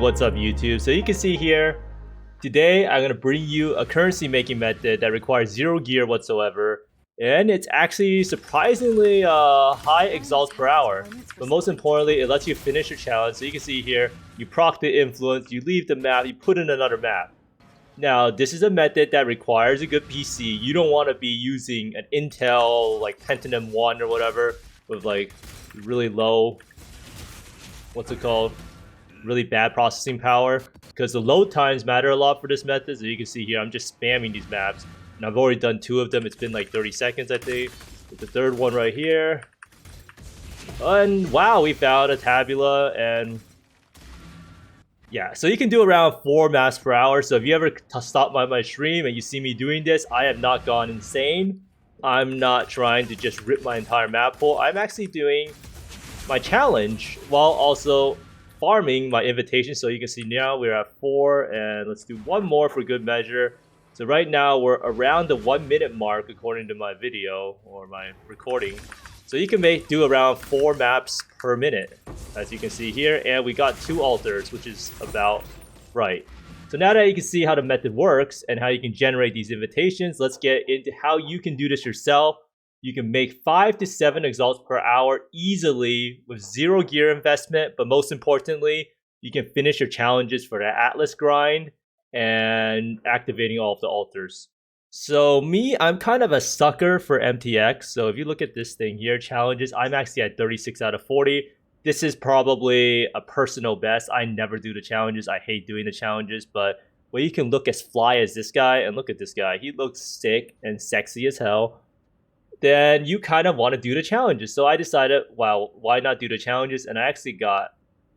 what's up YouTube? So you can see here, today I'm going to bring you a currency making method that requires 0 gear whatsoever, and it's actually surprisingly high exalts per hour, but most importantly it lets you finish your challenge. So you can see here, you proc the influence, you leave the map, you put in another map. Now this is a method that requires a good PC. You don't want to be using an Intel like Pentium 1 or whatever with like really low, what's it called, really bad processing power, because the load times matter a lot for this method. So you can see here I'm just spamming these maps, and I've already done 2 of them. It's been like 30 seconds I think, with the third one right here. And wow, we found a tabula. And yeah, so you can do around 4 maps per hour. So if you ever stop by my stream and you see me doing this, I have not gone insane. I'm not trying to just rip my entire map pool. I'm actually doing my challenge while also farming my invitation. So you can see now we're at 4, and let's do one more for good measure. So right now we're around the 1 minute mark according to my video or my recording. So you can do around 4 maps per minute, as you can see here, and we got 2 altars, which is about right. So now that you can see how the method works and how you can generate these invitations, let's get into how you can do this yourself. You can make 5 to 7 exalts per hour easily with 0 gear investment, but most importantly, you can finish your challenges for the Atlas grind and activating all of the altars. So me, I'm kind of a sucker for MTX. So if you look at this thing here, challenges, I'm actually at 36 out of 40. This is probably a personal best. I never do the challenges. I hate doing the challenges, but when you can look as fly as this guy, and look at this guy, he looks sick and sexy as hell, then you kind of want to do the challenges. So I decided, well, why not do the challenges? And I actually got,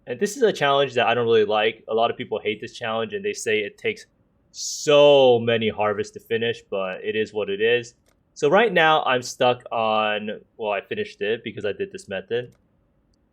and this is a challenge that I don't really like. A lot of people hate this challenge and they say it takes so many harvests to finish, but it is what it is. So right now I'm stuck on, well, I finished it because I did this method.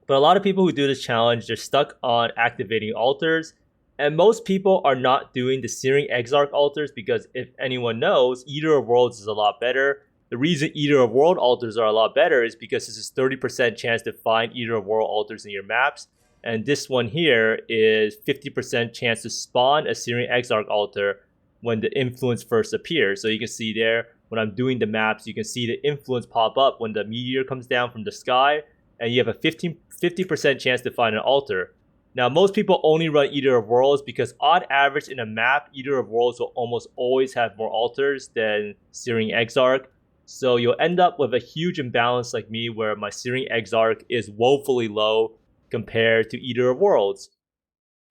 But a lot of people who do this challenge, they're stuck on activating altars. And most people are not doing the Searing Exarch altars because if anyone knows, Eater of Worlds is a lot better. The reason Eater of World altars are a lot better is because this is 30% chance to find Eater of World altars in your maps. And this one here is 50% chance to spawn a Searing Exarch altar when the influence first appears. So you can see there, when I'm doing the maps, you can see the influence pop up when the meteor comes down from the sky. And you have a 50% chance to find an altar. Now, most people only run Eater of Worlds because on average in a map, Eater of Worlds will almost always have more altars than Searing Exarch. So you'll end up with a huge imbalance like me where my Searing Exarch is woefully low compared to Eater of Worlds.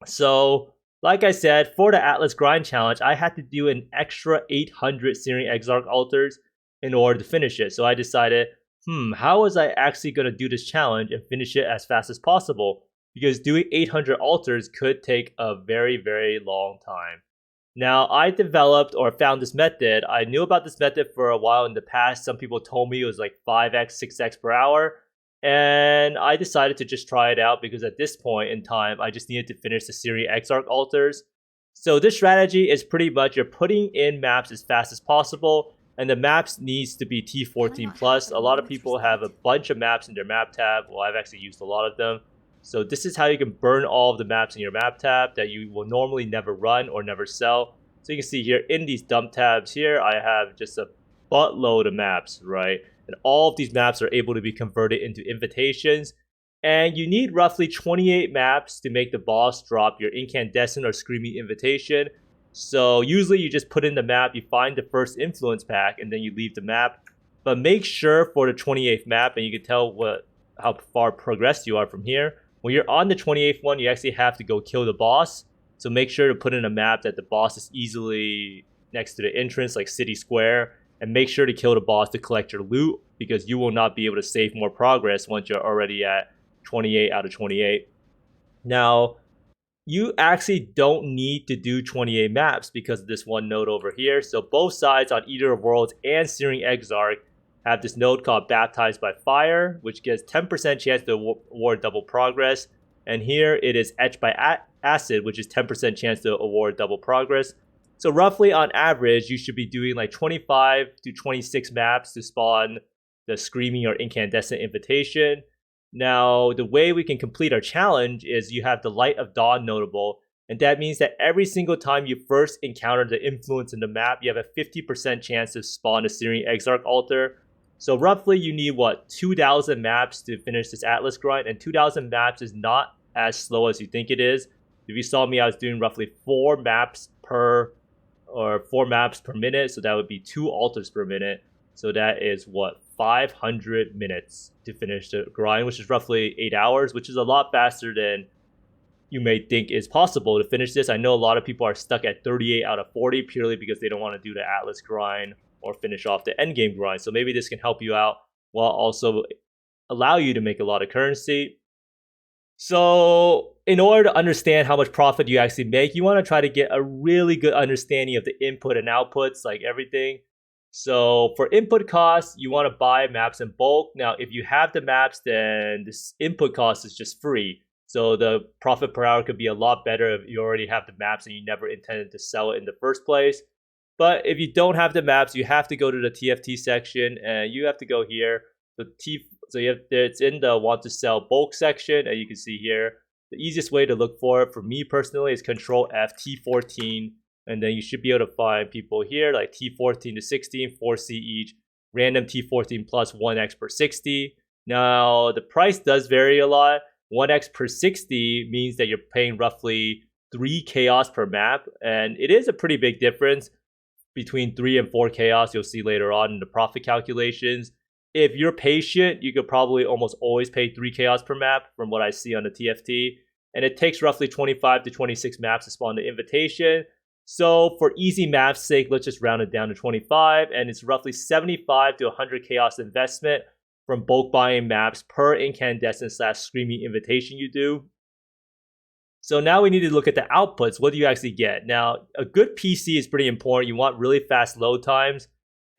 So, like I said, for the Atlas Grind Challenge, I had to do an extra 800 Searing Exarch altars in order to finish it. So I decided, how was I actually going to do this challenge and finish it as fast as possible? Because doing 800 altars could take a very, very long time. Now, I developed or found this method. I knew about this method for a while in the past. Some people told me it was like 5x, 6x per hour. And I decided to just try it out because at this point in time, I just needed to finish the Searing Exarch altars. So this strategy is pretty much you're putting in maps as fast as possible. And the maps needs to be T14 plus. A lot of people have a bunch of maps in their map tab. Well, I've actually used a lot of them. So this is how you can burn all of the maps in your map tab that you will normally never run or never sell. So you can see here in these dump tabs here, I have just a buttload of maps, right? And all of these maps are able to be converted into invitations. And you need roughly 28 maps to make the boss drop your incandescent or screaming invitation. So usually you just put in the map, you find the first influence pack, and then you leave the map. But make sure for the 28th map, and you can tell how far progressed you are from here. When you're on the 28th one, you actually have to go kill the boss. So make sure to put in a map that the boss is easily next to the entrance, like City Square. And make sure to kill the boss to collect your loot, because you will not be able to save more progress once you're already at 28 out of 28. Now, you actually don't need to do 28 maps because of this one node over here. So both sides on Eater of Worlds and Searing Exarch have this node called Baptized by Fire, which gives 10% chance to award double progress. And here it is Etched by Acid, which is 10% chance to award double progress. So roughly on average, you should be doing like 25 to 26 maps to spawn the Screaming or Incandescent invitation. Now, the way we can complete our challenge is you have the Light of Dawn notable, And that means that every single time you first encounter the influence in the map, you have a 50% chance to spawn a Syrian Exarch altar. So roughly you need, 2,000 maps to finish this Atlas grind, and 2,000 maps is not as slow as you think it is. If you saw me, I was doing roughly 4 maps per minute, so that would be 2 altars per minute. So that is 500 minutes to finish the grind, which is roughly 8 hours, which is a lot faster than you may think is possible to finish this. I know a lot of people are stuck at 38 out of 40 purely because they don't want to do the Atlas grind or finish off the endgame grind. So maybe this can help you out while also allow you to make a lot of currency. So in order to understand how much profit you actually make, you want to try to get a really good understanding of the input and outputs, like everything. So for input costs, you want to buy maps in bulk. Now, if you have the maps, then this input cost is just free. So the profit per hour could be a lot better if you already have the maps and you never intended to sell it in the first place. But if you don't have the maps, you have to go to the TFT section and you have to go here. It's in the want to sell bulk section, and you can see here the easiest way to look for it for me personally is Control F T14, and then you should be able to find people here like T14 to 16, 4C each, random T14 plus 1x per 60. Now the price does vary a lot. 1x per 60 means that you're paying roughly 3 chaos per map, and it is a pretty big difference between 3 and 4 chaos. You'll see later on in the profit calculations. If you're patient, you could probably almost always pay 3 chaos per map from what I see on the TFT, and it takes roughly 25 to 26 maps to spawn the invitation. So for easy math's sake, let's just round it down to 25, and it's roughly 75 to 100 chaos investment from bulk buying maps per incandescent/screaming invitation you do. So now we need to look at the outputs. What do you actually get? Now, a good PC is pretty important. You want really fast load times.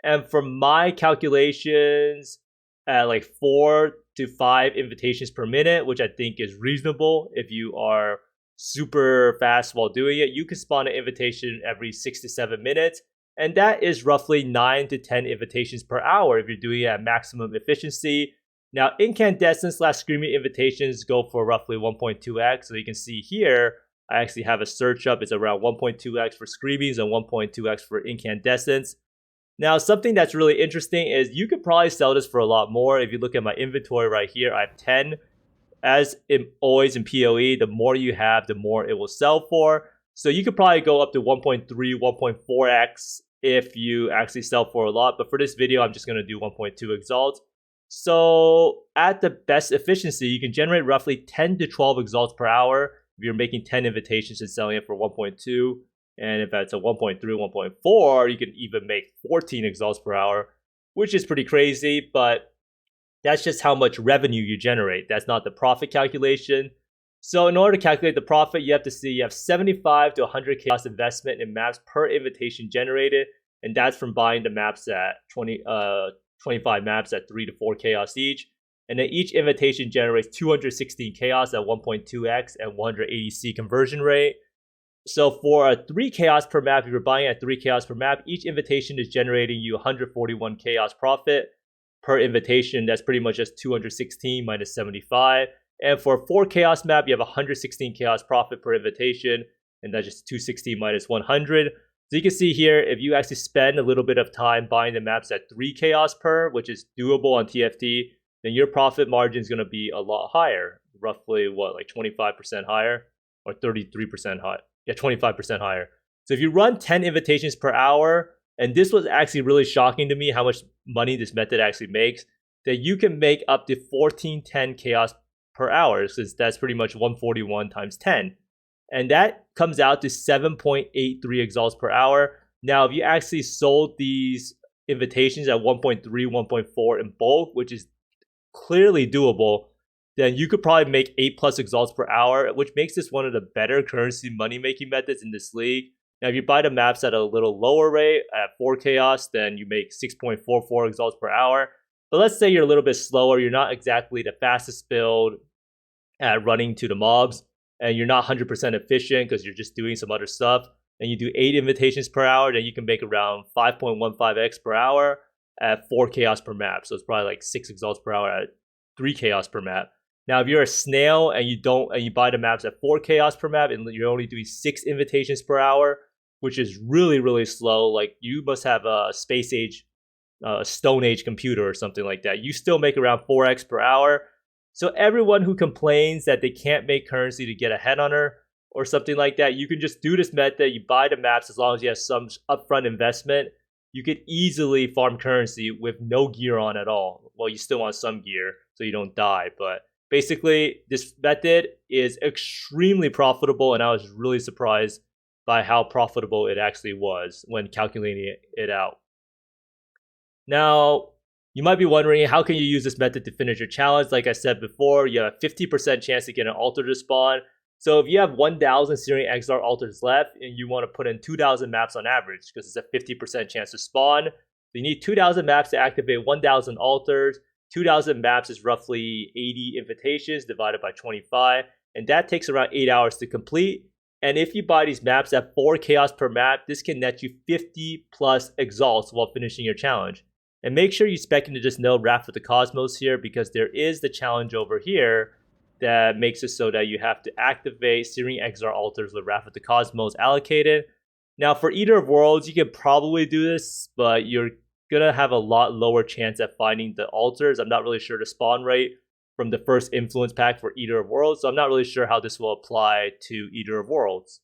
And from my calculations, at like 4 to 5 invitations per minute, which I think is reasonable if you are super fast while doing it, you can spawn an invitation every 6 to 7 minutes. And that is roughly 9 to 10 invitations per hour if you're doing it at maximum efficiency. Now, incandescent/screaming invitations go for roughly 1.2x. So you can see here, I actually have a search up. It's around 1.2x for screamings and 1.2x for incandescents. Now, something that's really interesting is you could probably sell this for a lot more. If you look at my inventory right here, I have 10. As always in PoE, the more you have, the more it will sell for. So you could probably go up to 1.3, 1.4x if you actually sell for a lot. But for this video, I'm just going to do 1.2 exalts. So at the best efficiency, you can generate roughly 10 to 12 exalts per hour if you're making 10 invitations and selling it for 1.2. And if that's a 1.3, 1.4, you can even make 14 exalts per hour, which is pretty crazy, but that's just how much revenue you generate. That's not the profit calculation. So in order to calculate the profit, you have to see you have 75 to 100 chaos investment in maps per invitation generated, and that's from buying the maps at 25 maps at 3 to 4 chaos each. And then each invitation generates 216 chaos at 1.2x and 180C conversion rate. So for a 3 chaos per map, if you're buying at 3 chaos per map, each invitation is generating you 141 chaos profit per invitation. That's pretty much just 216 minus 75. And for a 4 chaos map, you have 116 chaos profit per invitation, and that's just 216 minus 100. So you can see here, if you actually spend a little bit of time buying the maps at 3 chaos per, which is doable on TFT, then your profit margin is going to be a lot higher. Roughly, like 25% higher or 33% higher. Yeah, 25% higher. So if you run 10 invitations per hour, and this was actually really shocking to me how much money this method actually makes, that you can make up to 1410 chaos per hour, since that's pretty much 141 times 10. And that comes out to 7.83 exalts per hour. Now, if you actually sold these invitations at 1.3, 1.4 in bulk, which is clearly doable, then you could probably make 8 plus exalts per hour, which makes this one of the better currency money-making methods in this league. Now, if you buy the maps at a little lower rate, at 4 chaos, then you make 6.44 exalts per hour. But let's say you're a little bit slower, you're not exactly the fastest build at running to the mobs, and you're not 100% efficient because you're just doing some other stuff, and you do 8 invitations per hour, then you can make around 5.15x per hour at 4 chaos per map. So it's probably like 6 exalts per hour at 3 chaos per map. Now, if you're a snail and you buy the maps at 4 chaos per map and you're only doing 6 invitations per hour, which is really, really slow, like you must have a space age, Stone Age computer or something like that. You still make around 4x per hour. So everyone who complains that they can't make currency to get ahead on her or something like that, you can just do this method. You buy the maps as long as you have some upfront investment. You could easily farm currency with no gear on at all. Well, you still want some gear so you don't die, but basically this method is extremely profitable, and I was really surprised by how profitable it actually was when calculating it out. Now, you might be wondering, how can you use this method to finish your challenge? Like I said before, you have a 50% chance to get an altar to spawn. So if you have 1,000 Syrian Exile altars left and you want to put in 2,000 maps on average, because it's a 50% chance to spawn, you need 2,000 maps to activate 1,000 altars. 2,000 maps is roughly 80 invitations divided by 25, and that takes around 8 hours to complete. And if you buy these maps at 4 chaos per map, this can net you 50 plus exalts while finishing your challenge. And make sure you spec into this node Wrath of the Cosmos here, because there is the challenge over here that makes it so that you have to activate Syrian Exile altars with Wrath of the Cosmos allocated. Now, for Eater of Worlds, you can probably do this, but you're gonna have a lot lower chance at finding the altars. I'm not really sure the spawn rate from the first influence pack for Eater of Worlds, so I'm not really sure how this will apply to Eater of Worlds.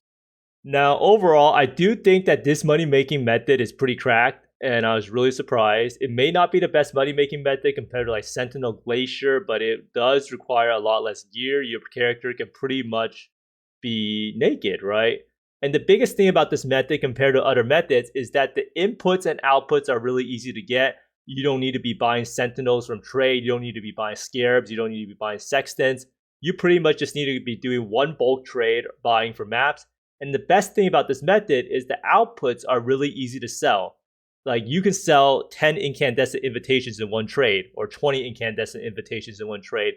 Now, overall, I do think that this money-making method is pretty cracked, and I was really surprised. It may not be the best money-making method compared to like Sentinel Glacier, but it does require a lot less gear. Your character can pretty much be naked, right? And the biggest thing about this method compared to other methods is that the inputs and outputs are really easy to get. You don't need to be buying Sentinels from trade. You don't need to be buying Scarabs. You don't need to be buying Sextants. You pretty much just need to be doing one bulk trade, buying for maps. And the best thing about this method is the outputs are really easy to sell. Like you can sell 10 incandescent invitations in one trade or 20 incandescent invitations in one trade.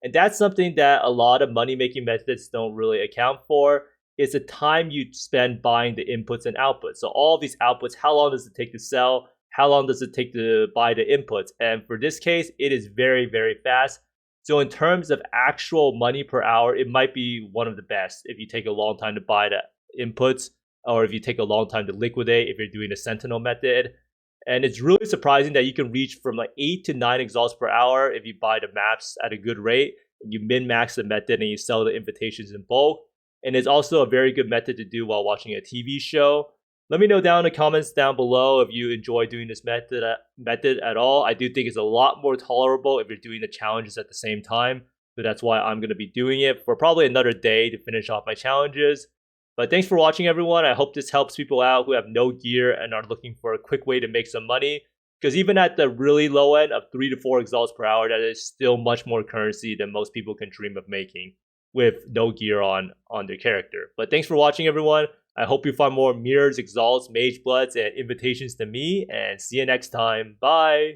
And that's something that a lot of money-making methods don't really account for, is the time you spend buying the inputs and outputs. So all of these outputs, how long does it take to sell? How long does it take to buy the inputs? And for this case, it is very, very fast. So in terms of actual money per hour, it might be one of the best if you take a long time to buy the inputs, or if you take a long time to liquidate if you're doing the Sentinel method. And it's really surprising that you can reach from like 8 to 9 exalts per hour if you buy the maps at a good rate. You min-max the method and you sell the invitations in bulk. And it's also a very good method to do while watching a TV show. Let me know down in the comments down below if you enjoy doing this method at all. I do think it's a lot more tolerable if you're doing the challenges at the same time. So that's why I'm going to be doing it for probably another day to finish off my challenges. But thanks for watching, everyone. I hope this helps people out who have no gear and are looking for a quick way to make some money. Because even at the really low end of 3 to 4 exalts per hour, that is still much more currency than most people can dream of making with no gear on their character. But thanks for watching, everyone. I hope you find more mirrors, exalts, mage bloods, and invitations to me. And see you next time. Bye.